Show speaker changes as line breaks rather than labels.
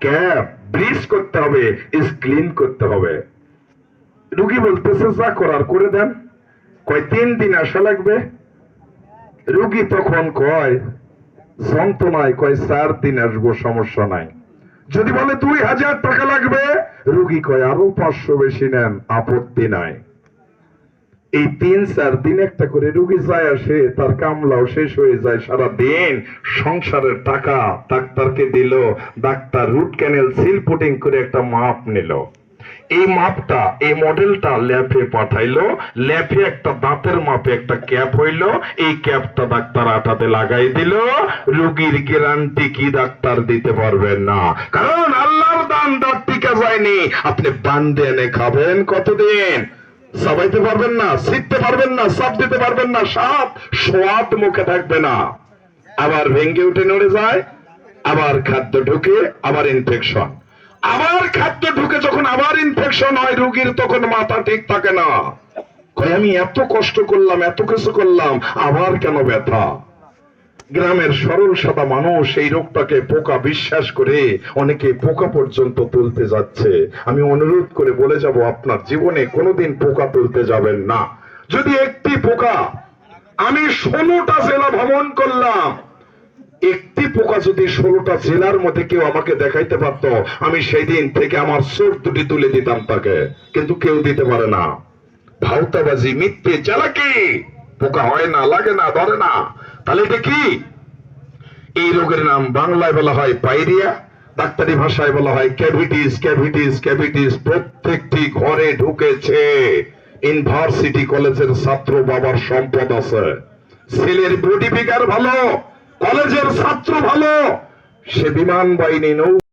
Cap bleach করতে হবে, clean করতে হবে। রুগী বলতেছে যা করার করে দেন। কয় 3 দিন আসা লাগবে। রুগী তখন কয় যন্ত্রণায়, কয় 4 দিন আসবো, সমস্যা নাই। যদি বলে 2000 টাকা লাগবে, রুগী কয় আরো 500 বেশি নেন, আপত্তি নাই। এই 3-4 দিন একটা করে রুগী যায় আসে, তার কামলাও শেষ হয়ে যায়। সারা দিন সংসারের টাকা ডাক্তারকে দিল, doctor root canal seal putting করে একটা মাপ নিল। এই মাপটা, এই মডেলটা ল্যাবে পাঠাইলো। ল্যাবে একটা দাঁতের মাপে একটা ক্যাপ হইল। এই ক্যাপটা ডাক্তার আটাতে লাগাই দিল। রোগীর গ্যারান্টি কি ডাক্তার দিতে পারবেন না, কারণ আল্লাহর দান দাঁত টিকা যায়নি। আপনি বান্ডে এনে খাবেন কতদিন? চাবাইতে পারবেন না, ছিটতে পারবেন না, চাপ দিতে পারবেন না, স্বাদ মুখে থাকবে না। আবার ভেঙ্গে উঠে নড়ে যায়, আবার খাদ্য ঢুকে, আবার ইনফেকশন। আবার খাদ্য ঢুকে যখন আবার ইনফেকশন হয় রোগীর, তখন মাথা ঠিক থাকে না। কই আমি এত কষ্ট করলাম, এত কিছু করলাম, আবার কেন ব্যথা? গ্রামের সরল সাদা মানুষ এই রোগটাকে পোকা বিশ্বাস করে অনেকে পোকা পর্যন্ত তুলতে যাচ্ছে। আমি অনুরোধ করে বলে যাব, আপনার জীবনে কোনোদিন পোকা তুলতে যাবেন না। যদি একটি পোকা, আমি 16টা জেলা ভ্রমণ করলাম, একটি পোকা যদি 16টা জেলার মধ্যে কেউ আমাকে দেখাইতে পারত, আমি সেই দিন থেকে আমার চোখ দুটি তুলে দিতাম তাকে। কিন্তু কেউ দিতে পারে না। ভাউতাবাজি, মিথ্যে, চালাকি। পোকা হয় না, লাগে না, ধরে না। তাহলে এটা কি? এই রোগের নাম বাংলায় বলা হয় পাইরিয়া, ডাক্তারি ভাষায় বলা হয় ক্যাভিটিস। ক্যাভিটিস, ক্যাভিটিস প্রত্যেকটি ঘরে ঢুকেছে। ইউনিভার্সিটি কলেজের ছাত্র বাবার সম্পদ আছে, ছেলের বডি ফিগার ভালো, কলেজের ছাত্র ভালো, সে বিমান বাহিনী, নৌ